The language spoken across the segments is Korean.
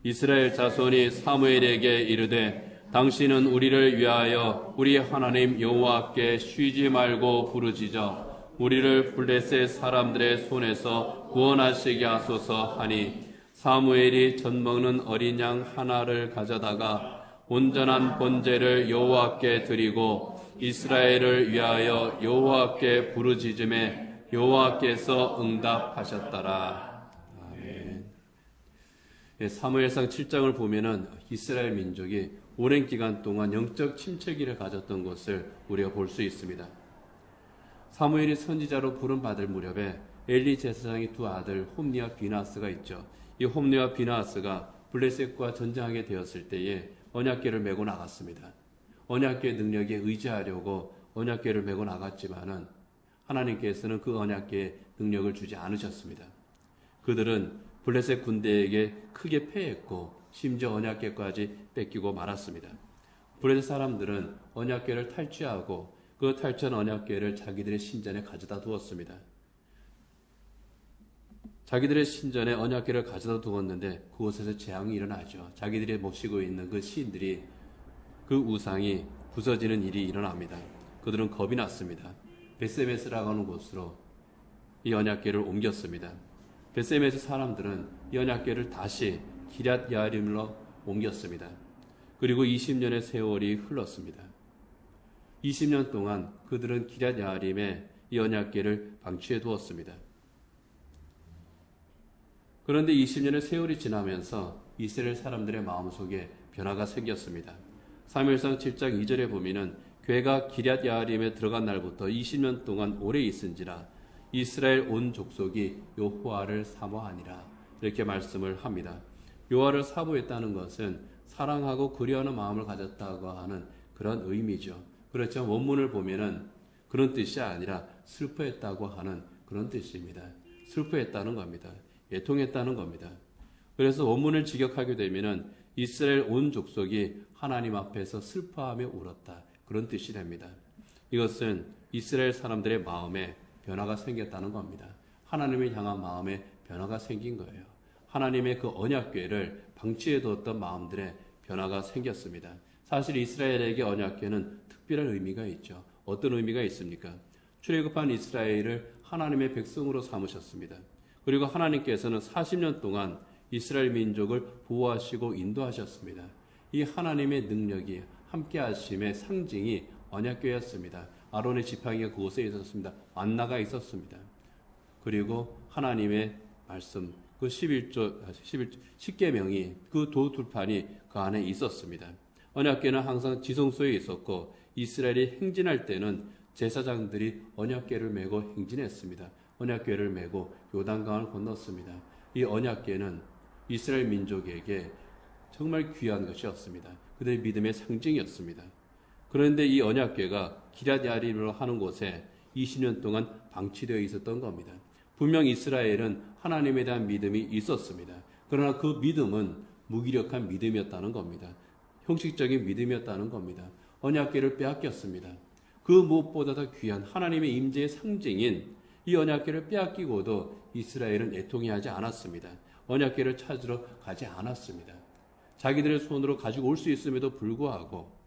이스라엘 자손이 사무엘에게 이르되 당신은 우리를 위하여 우리 하나님 여호와께 쉬지 말고 부르짖어 우리를 블레셋 사람들의 손에서 구원하시게 하소서 하니 사무엘이 젖먹는 어린 양 하나를 가져다가 온전한 번제를 여호와께 드리고 이스라엘을 위하여 여호와께 부르짖음에 여호와께서 응답하셨더라. 아멘. 사무엘상 7장을 보면은 이스라엘 민족이 오랜 기간 동안 영적 침체기를 가졌던 것을 우리가 볼 수 있습니다. 사무엘이 선지자로 부름받을 무렵에 엘리 제사장의 두 아들 홈니와 비나스가 있죠. 이 홈니와 비나스가 블레셋과 전쟁하게 되었을 때에 언약궤를 메고 나갔습니다. 언약궤의 능력에 의지하려고 언약궤를 메고 나갔지만은 하나님께서는 그 언약궤의 능력을 주지 않으셨습니다. 그들은 블레셋 군대에게 크게 패했고 심지어 언약궤까지 뺏기고 말았습니다. 블레셋 사람들은 언약궤를 탈취하고 그 탈취한 언약궤를 자기들의 신전에 가져다 두었습니다. 자기들의 신전에 언약궤를 가져다 두었는데 그곳에서 재앙이 일어나죠. 자기들이 모시고 있는 그 시인들이 그 우상이 부서지는 일이 일어납니다. 그들은 겁이 났습니다. 베세메스라고 하는 곳으로 이 언약궤를 옮겼습니다. 베세메스 사람들은 이 언약궤를 다시 기럇 야림으로 옮겼습니다. 그리고 20년의 세월이 흘렀습니다. 20년 동안 그들은 기럇 야림에 이 언약궤를 방치해 두었습니다. 그런데 20년의 세월이 지나면서 이스라엘 사람들의 마음속에 변화가 생겼습니다. 사무엘상 7장 2절에 보면은 궤가 기럇 야림에 들어간 날부터 20년 동안 오래 있은지라 이스라엘 온 족속이 여호와를 사모하니라 이렇게 말씀을 합니다. 여호와를 사모했다는 것은 사랑하고 그리워하는 마음을 가졌다고 하는 그런 의미죠. 그렇지만 원문을 보면은 그런 뜻이 아니라 슬퍼했다고 하는 그런 뜻입니다. 슬퍼했다는 겁니다. 애통했다는 겁니다. 그래서 원문을 직역하게 되면은 이스라엘 온 족속이 하나님 앞에서 슬퍼하며 울었다. 그런 뜻이 됩니다. 이것은 이스라엘 사람들의 마음에 변화가 생겼다는 겁니다. 하나님을 향한 마음에 변화가 생긴 거예요. 하나님의 그 언약궤를 방치해 두었던 마음들의 변화가 생겼습니다. 사실 이스라엘에게 언약궤는 특별한 의미가 있죠. 어떤 의미가 있습니까? 출애굽한 이스라엘을 하나님의 백성으로 삼으셨습니다. 그리고 하나님께서는 40년 동안 이스라엘 민족을 보호하시고 인도하셨습니다. 이 하나님의 능력이 함께 하심의 상징이 언약궤였습니다. 아론의 지팡이가 그곳에 있었습니다. 만나가 있었습니다. 그리고 하나님의 말씀, 그 10계명이 그 도두판이 그 안에 있었습니다. 언약궤는 항상 지성소에 있었고 이스라엘이 행진할 때는 제사장들이 언약궤를 메고 행진했습니다. 언약궤를 메고 요단강을 건넜습니다. 이 언약궤는 이스라엘 민족에게 정말 귀한 것이었습니다. 그들의 믿음의 상징이었습니다. 그런데 이 언약궤가 기럇 야림으로 하는 곳에 20년 동안 방치되어 있었던 겁니다. 분명 이스라엘은 하나님에 대한 믿음이 있었습니다. 그러나 그 믿음은 무기력한 믿음이었다는 겁니다. 형식적인 믿음이었다는 겁니다. 언약궤를 빼앗겼습니다. 그 무엇보다 더 귀한 하나님의 임재의 상징인 이 언약궤를 빼앗기고도 이스라엘은 애통해하지 않았습니다. 언약궤를 찾으러 가지 않았습니다. 자기들의 손으로 가지고 올 수 있음에도 불구하고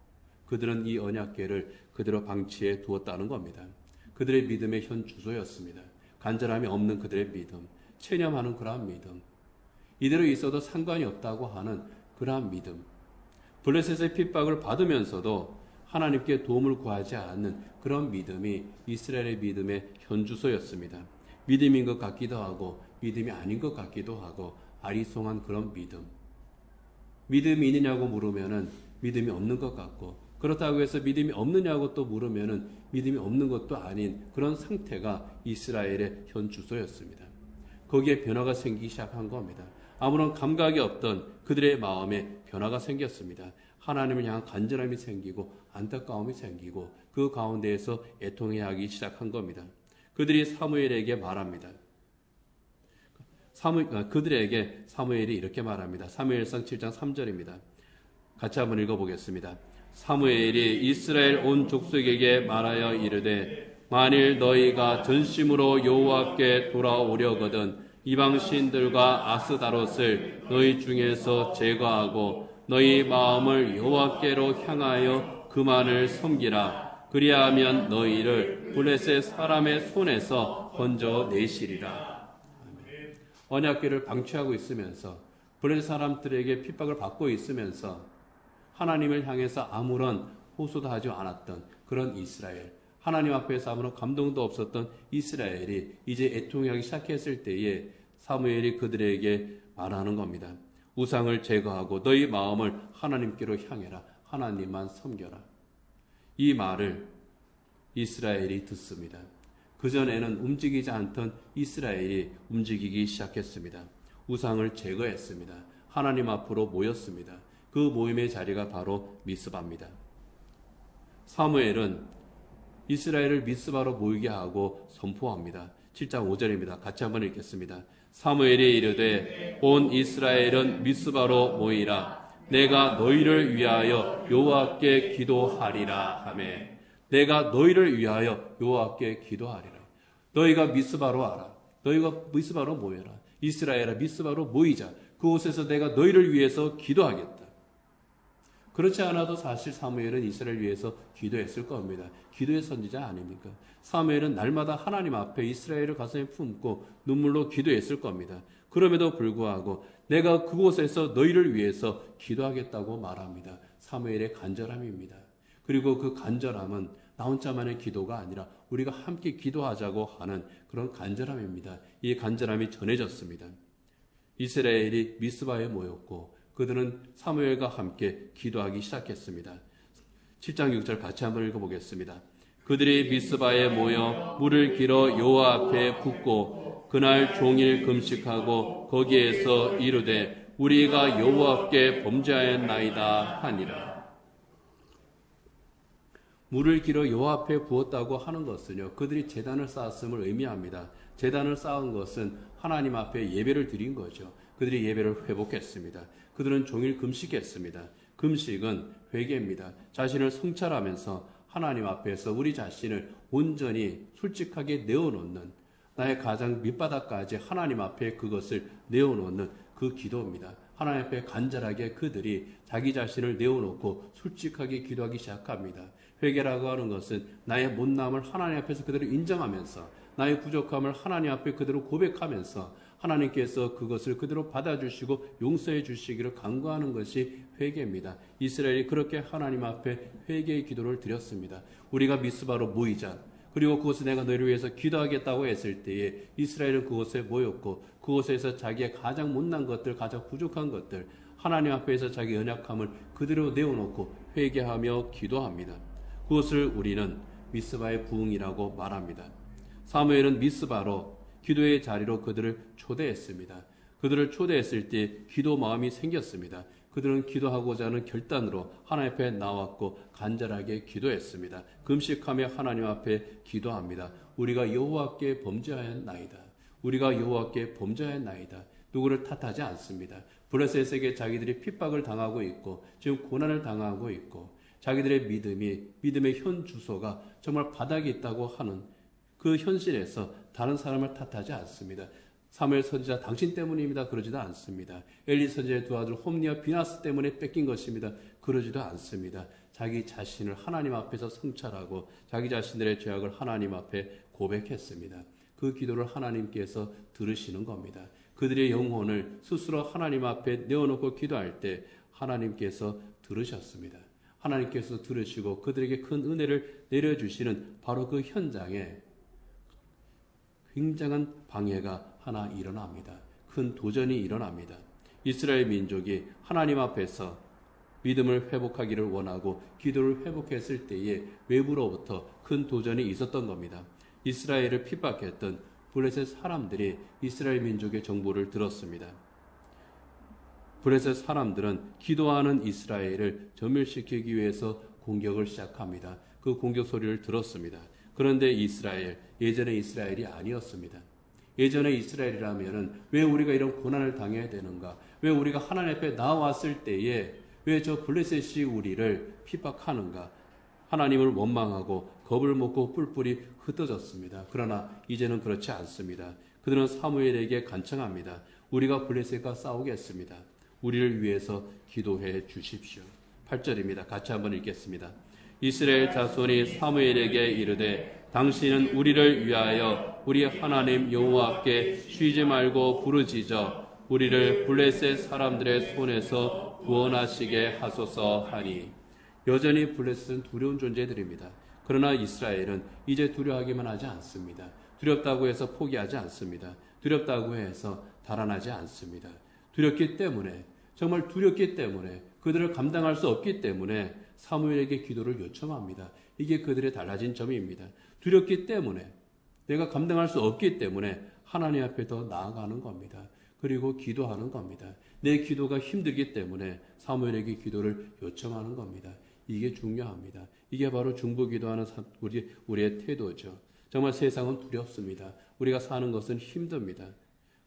그들은 이 언약궤를 그대로 방치해 두었다는 겁니다. 그들의 믿음의 현 주소였습니다. 간절함이 없는 그들의 믿음, 체념하는 그러한 믿음, 이대로 있어도 상관이 없다고 하는 그러한 믿음, 블레셋의 핍박을 받으면서도 하나님께 도움을 구하지 않는 그런 믿음이 이스라엘의 믿음의 현 주소였습니다. 믿음인 것 같기도 하고 믿음이 아닌 것 같기도 하고 아리송한 그런 믿음. 믿음이 있느냐고 물으면은 믿음이 없는 것 같고, 그렇다고 해서 믿음이 없느냐고 또 물으면은 믿음이 없는 것도 아닌 그런 상태가 이스라엘의 현 주소였습니다. 거기에 변화가 생기기 시작한 겁니다. 아무런 감각이 없던 그들의 마음에 변화가 생겼습니다. 하나님을 향한 간절함이 생기고 안타까움이 생기고 그 가운데에서 애통해하기 시작한 겁니다. 그들이 사무엘에게 말합니다. 그들에게 사무엘이 이렇게 말합니다. 사무엘상 7장 3절입니다. 같이 한번 읽어보겠습니다. 사무엘이 이스라엘 온 족속에게 말하여 이르되 만일 너희가 전심으로 여호와께 돌아오려거든 이방 신들과 아스다롯을 너희 중에서 제거하고 너희 마음을 여호와께로 향하여 그만을 섬기라. 그리하면 너희를 블레셋 사람의 손에서 건져내시리라. 언약궤를 방치하고 있으면서 블레셋 사람들에게 핍박을 받고 있으면서 하나님을 향해서 아무런 호소도 하지 않았던 그런 이스라엘, 하나님 앞에서 아무런 감동도 없었던 이스라엘이 이제 애통하기 시작했을 때에 사무엘이 그들에게 말하는 겁니다. 우상을 제거하고 너희 마음을 하나님께로 향해라. 하나님만 섬겨라. 이 말을 이스라엘이 듣습니다. 그전에는 움직이지 않던 이스라엘이 움직이기 시작했습니다. 우상을 제거했습니다. 하나님 앞으로 모였습니다. 그 모임의 자리가 바로 미스바입니다. 사무엘은 이스라엘을 미스바로 모이게 하고 선포합니다. 7장 5절입니다. 같이 한번 읽겠습니다. 사무엘이 이르되 온 이스라엘은 미스바로 모이라. 내가 너희를 위하여 여호와께 기도하리라 하매. 내가 너희를 위하여 여호와께 기도하리라. 너희가 미스바로 와라. 너희가 미스바로 모여라. 이스라엘아 미스바로 모이자. 그곳에서 내가 너희를 위해서 기도하겠다. 그렇지 않아도 사실 사무엘은 이스라엘 위해서 기도했을 겁니다. 기도의 선지자 아닙니까? 사무엘은 날마다 하나님 앞에 이스라엘을 가슴에 품고 눈물로 기도했을 겁니다. 그럼에도 불구하고 내가 그곳에서 너희를 위해서 기도하겠다고 말합니다. 사무엘의 간절함입니다. 그리고 그 간절함은 나 혼자만의 기도가 아니라 우리가 함께 기도하자고 하는 그런 간절함입니다. 이 간절함이 전해졌습니다. 이스라엘이 미스바에 모였고 그들은 사무엘과 함께 기도하기 시작했습니다. 7장 6절 같이 한번 읽어보겠습니다. 그들이 미스바에 모여 물을 길어 여호와 앞에 붓고 그날 종일 금식하고 거기에서 이르되 우리가 여호와께 범죄하였나이다 하니라. 물을 길어 여호와 앞에 부었다고 하는 것은요, 그들이 제단을 쌓았음을 의미합니다. 제단을 쌓은 것은 하나님 앞에 예배를 드린 거죠. 그들이 예배를 회복했습니다. 그들은 종일 금식했습니다. 금식은 회개입니다. 자신을 성찰하면서 하나님 앞에서 우리 자신을 온전히 솔직하게 내어놓는, 나의 가장 밑바닥까지 하나님 앞에 그것을 내어놓는 그 기도입니다. 하나님 앞에 간절하게 그들이 자기 자신을 내어놓고 솔직하게 기도하기 시작합니다. 회개라고 하는 것은 나의 못남을 하나님 앞에서 그대로 인정하면서 나의 부족함을 하나님 앞에 그대로 고백하면서 하나님께서 그것을 그대로 받아주시고 용서해 주시기를 간구하는 것이 회개입니다. 이스라엘이 그렇게 하나님 앞에 회개의 기도를 드렸습니다. 우리가 미스바로 모이자. 그리고 그곳에 내가 너희를 위해서 기도하겠다고 했을 때에 이스라엘은 그곳에 모였고 그곳에서 자기의 가장 못난 것들, 가장 부족한 것들, 하나님 앞에서 자기 연약함을 그대로 내어놓고 회개하며 기도합니다. 그것을 우리는 미스바의 부흥이라고 말합니다. 사무엘은 미스바로 기도의 자리로 그들을 초대했습니다. 그들을 초대했을 때 기도 마음이 생겼습니다. 그들은 기도하고자 하는 결단으로 하나님 앞에 나왔고 간절하게 기도했습니다. 금식하며 하나님 앞에 기도합니다. 우리가 여호와께 범죄하였나이다. 우리가 여호와께 범죄하였나이다. 누구를 탓하지 않습니다. 블레셋에게 자기들이 핍박을 당하고 있고 지금 고난을 당하고 있고 자기들의 믿음의 현 주소가 정말 바닥에 있다고 하는 그 현실에서 다른 사람을 탓하지 않습니다. 사무엘 선지자 당신 때문입니다. 그러지도 않습니다. 엘리 선지자의 두 아들 홈니와 비나스 때문에 뺏긴 것입니다. 그러지도 않습니다. 자기 자신을 하나님 앞에서 성찰하고 자기 자신들의 죄악을 하나님 앞에 고백했습니다. 그 기도를 하나님께서 들으시는 겁니다. 그들의 영혼을 스스로 하나님 앞에 내어놓고 기도할 때 하나님께서 들으셨습니다. 하나님께서 들으시고 그들에게 큰 은혜를 내려주시는 바로 그 현장에 굉장한 방해가 하나 일어납니다. 큰 도전이 일어납니다. 이스라엘 민족이 하나님 앞에서 믿음을 회복하기를 원하고 기도를 회복했을 때에 외부로부터 큰 도전이 있었던 겁니다. 이스라엘을 핍박했던 블레셋 사람들이 이스라엘 민족의 정보를 들었습니다. 블레셋 사람들은 기도하는 이스라엘을 전멸시키기 위해서 공격을 시작합니다. 그 공격 소리를 들었습니다. 그런데 이스라엘, 예전의 이스라엘이 아니었습니다. 예전의 이스라엘이라면 왜 우리가 이런 고난을 당해야 되는가? 왜 우리가 하나님 앞에 나왔을 때에 왜 저 블레셋이 우리를 핍박하는가? 하나님을 원망하고 겁을 먹고 뿔뿔이 흩어졌습니다. 그러나 이제는 그렇지 않습니다. 그들은 사무엘에게 간청합니다. 우리가 블레셋과 싸우겠습니다. 우리를 위해서 기도해 주십시오. 8절입니다. 같이 한번 읽겠습니다. 이스라엘 자손이 사무엘에게 이르되 당신은 우리를 위하여 우리 하나님 여호와께 쉬지 말고 부르짖어 우리를 블레셋 사람들의 손에서 구원하시게 하소서 하니. 여전히 블레셋은 두려운 존재들입니다. 그러나 이스라엘은 이제 두려워하기만 하지 않습니다. 두렵다고 해서 포기하지 않습니다. 두렵다고 해서 달아나지 않습니다. 두렵기 때문에, 정말 두렵기 때문에, 그들을 감당할 수 없기 때문에 사무엘에게 기도를 요청합니다. 이게 그들의 달라진 점입니다. 두렵기 때문에, 내가 감당할 수 없기 때문에 하나님 앞에 더 나아가는 겁니다. 그리고 기도하는 겁니다. 내 기도가 힘들기 때문에 사무엘에게 기도를 요청하는 겁니다. 이게 중요합니다. 이게 바로 중보기도하는 우리의 태도죠. 정말 세상은 두렵습니다. 우리가 사는 것은 힘듭니다.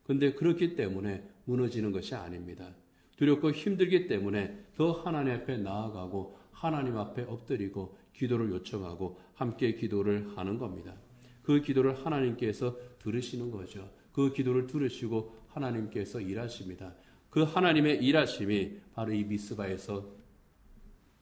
근데 그렇기 때문에 무너지는 것이 아닙니다. 두렵고 힘들기 때문에 더 하나님 앞에 나아가고 하나님 앞에 엎드리고 기도를 요청하고 함께 기도를 하는 겁니다. 그 기도를 하나님께서 들으시는 거죠. 그 기도를 들으시고 하나님께서 일하십니다. 그 하나님의 일하심이 바로 이 미스바에서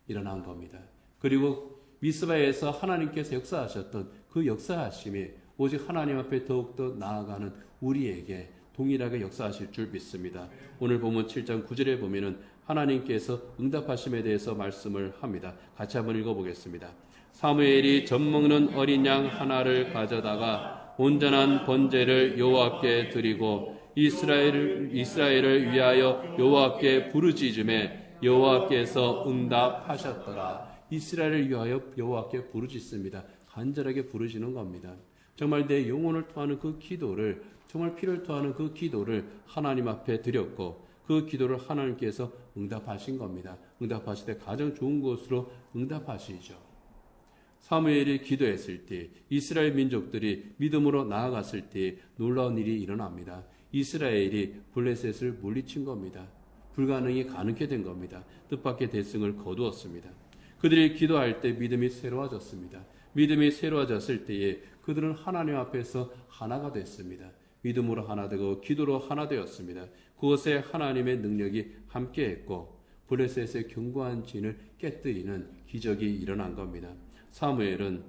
일어난 겁니다. 그리고 미스바에서 하나님께서 역사하셨던 그 역사하심이 오직 하나님 앞에 더욱더 나아가는 우리에게 동일하게 역사하실 줄 믿습니다. 오늘 보면 7장 9절에 보면은 하나님께서 응답하심에 대해서 말씀을 합니다. 같이 한번 읽어보겠습니다. 사무엘이 젖먹는 어린 양 하나를 가져다가 온전한 번제를 여호와께 드리고 이스라엘을 위하여 여호와께 부르짖음에 여호와께서 응답하셨더라. 이스라엘을 위하여 여호와께 부르짖습니다. 간절하게 부르짖는 겁니다. 정말 내 영혼을 토하는 그 기도를, 정말 피를 토하는 그 기도를 하나님 앞에 드렸고 그 기도를 하나님께서 응답하신 겁니다. 응답하실 때 가장 좋은 것으로 응답하시죠. 사무엘이 기도했을 때, 이스라엘 민족들이 믿음으로 나아갔을 때 놀라운 일이 일어납니다. 이스라엘이 블레셋을 물리친 겁니다. 불가능이 가능케 된 겁니다. 뜻밖의 대승을 거두었습니다. 그들이 기도할 때 믿음이 새로워졌습니다. 믿음이 새로워졌을 때에 그들은 하나님 앞에서 하나가 됐습니다. 믿음으로 하나 되고 기도로 하나 되었습니다. 그것에 하나님의 능력이 함께했고 블레셋의 견고한 진을 깨뜨리는 기적이 일어난 겁니다. 사무엘은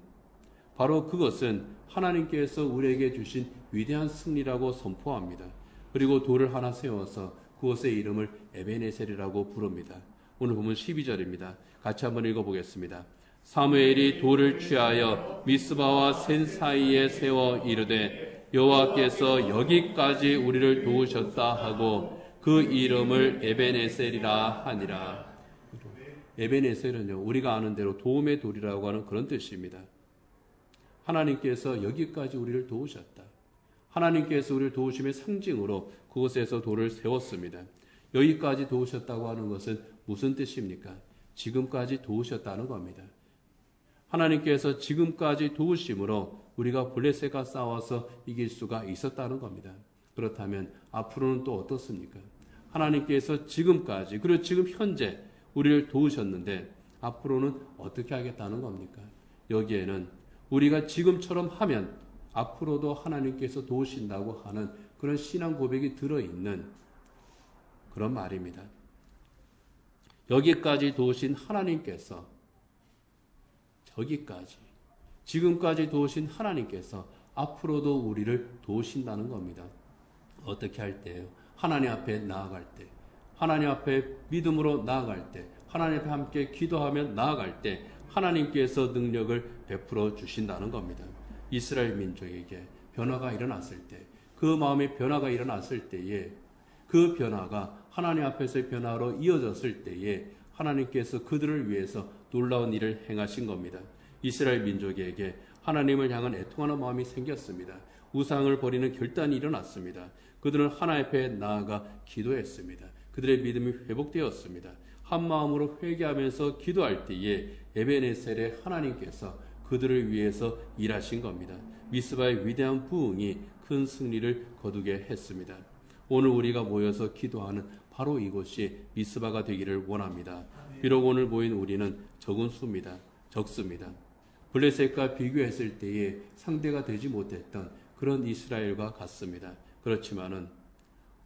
바로 그것은 하나님께서 우리에게 주신 위대한 승리라고 선포합니다. 그리고 돌을 하나 세워서 그것의 이름을 에베네셀이라고 부릅니다. 오늘 보면 12절입니다. 같이 한번 읽어보겠습니다. 사무엘이 돌을 취하여 미스바와 센 사이에 세워 이르되 여호와께서 여기까지 우리를 도우셨다 하고 그 이름을 에베네셀이라 하니라. 에베네셀은요, 우리가 아는 대로 도움의 돌이라고 하는 그런 뜻입니다. 하나님께서 여기까지 우리를 도우셨다. 하나님께서 우리를 도우심의 상징으로 그곳에서 돌을 세웠습니다. 여기까지 도우셨다고 하는 것은 무슨 뜻입니까? 지금까지 도우셨다는 겁니다. 하나님께서 지금까지 도우심으로 우리가 블레셋과 싸워서 이길 수가 있었다는 겁니다. 그렇다면 앞으로는 또 어떻습니까? 하나님께서 지금까지, 그리고 지금 현재 우리를 도우셨는데 앞으로는 어떻게 하겠다는 겁니까? 여기에는 우리가 지금처럼 하면 앞으로도 하나님께서 도우신다고 하는 그런 신앙 고백이 들어있는 그런 말입니다. 여기까지 도우신 하나님께서, 저기까지, 지금까지 도우신 하나님께서 앞으로도 우리를 도우신다는 겁니다. 어떻게 할 때요? 하나님 앞에 나아갈 때, 하나님 앞에 믿음으로 나아갈 때, 하나님 앞에 함께 기도하며 나아갈 때 하나님께서 능력을 베풀어 주신다는 겁니다. 이스라엘 민족에게 변화가 일어났을 때, 그 마음의 변화가 일어났을 때에 그 변화가 하나님 앞에서의 변화로 이어졌을 때에 하나님께서 그들을 위해서 놀라운 일을 행하신 겁니다. 이스라엘 민족에게 하나님을 향한 애통하는 마음이 생겼습니다. 우상을 버리는 결단이 일어났습니다. 그들은 하나님 앞에 나아가 기도했습니다. 그들의 믿음이 회복되었습니다. 한 마음으로 회개하면서 기도할 때에 에베네셀의 하나님께서 그들을 위해서 일하신 겁니다. 미스바의 위대한 부흥이 큰 승리를 거두게 했습니다. 오늘 우리가 모여서 기도하는 바로 이곳이 미스바가 되기를 원합니다. 비록 오늘 모인 우리는 적은 수입니다. 적습니다. 블레셋과 비교했을 때에 상대가 되지 못했던 그런 이스라엘과 같습니다. 그렇지만은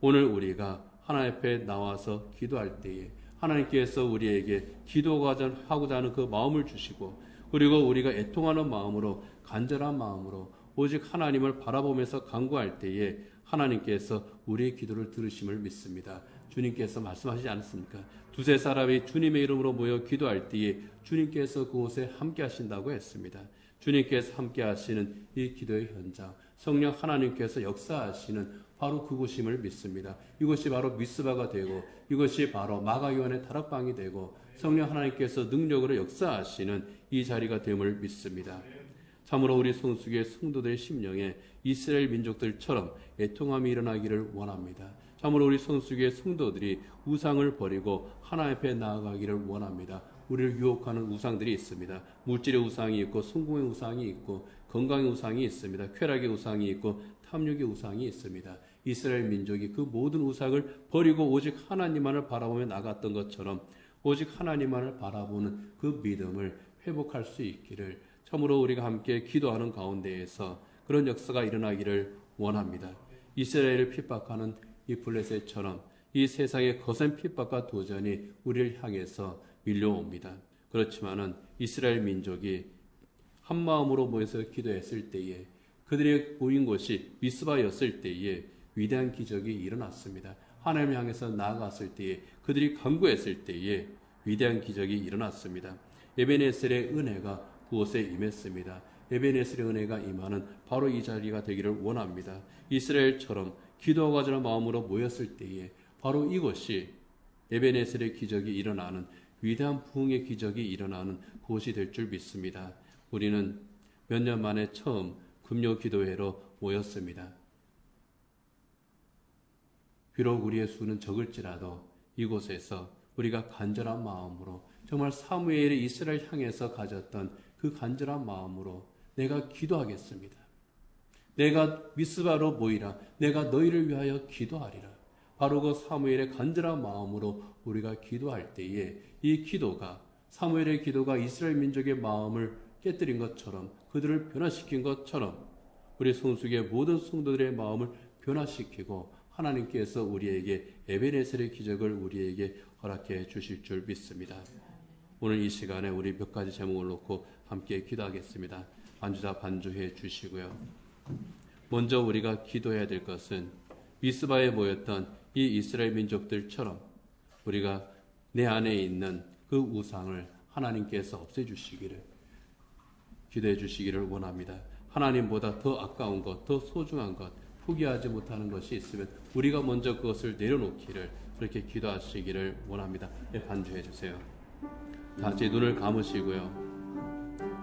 오늘 우리가 하나님 앞에 나와서 기도할 때에 하나님께서 우리에게 기도하고자 하는 그 마음을 주시고, 그리고 우리가 애통하는 마음으로, 간절한 마음으로 오직 하나님을 바라보면서 간구할 때에 하나님께서 우리의 기도를 들으심을 믿습니다. 주님께서 말씀하시지 않았습니까? 두세 사람이 주님의 이름으로 모여 기도할 때에 주님께서 그곳에 함께 하신다고 했습니다. 주님께서 함께 하시는 이 기도의 현장, 성령 하나님께서 역사하시는 바로 그곳임을 믿습니다. 이것이 바로 미스바가 되고, 이것이 바로 마가요한의 다락방이 되고, 성령 하나님께서 능력으로 역사하시는 이 자리가 됨을 믿습니다. 참으로 우리 성숙의 성도들의 심령에 이스라엘 민족들처럼 애통함이 일어나기를 원합니다. 참으로 우리 성숙의 성도들이 우상을 버리고 하나님 앞에 나아가기를 원합니다. 우리를 유혹하는 우상들이 있습니다. 물질의 우상이 있고, 성공의 우상이 있고, 건강의 우상이 있습니다. 쾌락의 우상이 있고, 탐욕의 우상이 있습니다. 이스라엘 민족이 그 모든 우상을 버리고 오직 하나님만을 바라보며 나갔던 것처럼 오직 하나님만을 바라보는 그 믿음을 회복할 수 있기를, 참으로 우리가 함께 기도하는 가운데에서 그런 역사가 일어나기를 원합니다. 이스라엘을 핍박하는 이 블레셋처럼 이 세상의 거센 핍박과 도전이 우리를 향해서 밀려옵니다. 그렇지만은 이스라엘 민족이 한 마음으로 모여서 기도했을 때에, 그들의 모인 곳이 미스바였을 때에 위대한 기적이 일어났습니다. 하나님을 향해서 나아갔을 때에, 그들이 간구했을 때에 위대한 기적이 일어났습니다. 에베네셀의 은혜가 그곳에 임했습니다. 에베네셀의 은혜가 임하는 바로 이 자리가 되기를 원합니다. 이스라엘처럼 기도하고자 하는 마음으로 모였을 때에 바로 이것이 에베네셀의 기적이 일어나는, 위대한 부흥의 기적이 일어나는 곳이 될 줄 믿습니다. 우리는 몇 년 만에 처음 금요 기도회로 모였습니다. 비록 우리의 수는 적을지라도 이곳에서 우리가 간절한 마음으로, 정말 사무엘이 이스라엘 향해서 가졌던 그 간절한 마음으로 내가 기도하겠습니다. 내가 미스바로 모이라. 내가 너희를 위하여 기도하리라. 바로 그 사무엘의 간절한 마음으로 우리가 기도할 때에 이 기도가, 사무엘의 기도가 이스라엘 민족의 마음을 깨뜨린 것처럼, 그들을 변화시킨 것처럼 우리 성숙의 모든 성도들의 마음을 변화시키고 하나님께서 우리에게 에베네셀의 기적을 우리에게 허락해 주실 줄 믿습니다. 오늘 이 시간에 우리 몇 가지 제목을 놓고 함께 기도하겠습니다. 반주자 반주해 주시고요. 먼저 우리가 기도해야 될 것은 미스바에 모였던 이 이스라엘 민족들처럼 우리가 내 안에 있는 그 우상을 하나님께서 없애주시기를, 기도해 주시기를 원합니다. 하나님보다 더 아까운 것, 더 소중한 것, 포기하지 못하는 것이 있으면 우리가 먼저 그것을 내려놓기를, 그렇게 기도하시기를 원합니다. 반주해 주세요. 다 제 눈을 감으시고요.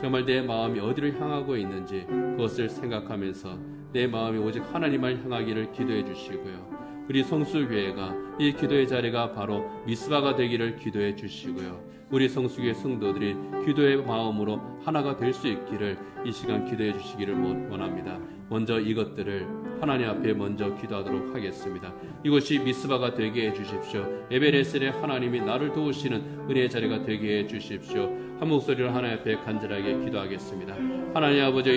정말 내 마음이 어디를 향하고 있는지 그것을 생각하면서 내 마음이 오직 하나님을 향하기를 기도해 주시고요. 우리 성수교회가 이 기도의 자리가 바로 미스바가 되기를 기도해 주시고요. 우리 성수교회 성도들이 기도의 마음으로 하나가 될 수 있기를 이 시간 기도해 주시기를 원합니다. 먼저 이것들을 하나님 앞에 먼저 기도하도록 하겠습니다. 이것이 미스바가 되게 해 주십시오. 에베네셀의 하나님이 나를 도우시는 은혜의 자리가 되게 해 주십시오. 한 목소리로 하나님 앞에 간절하게 기도하겠습니다. 하나님 아버지,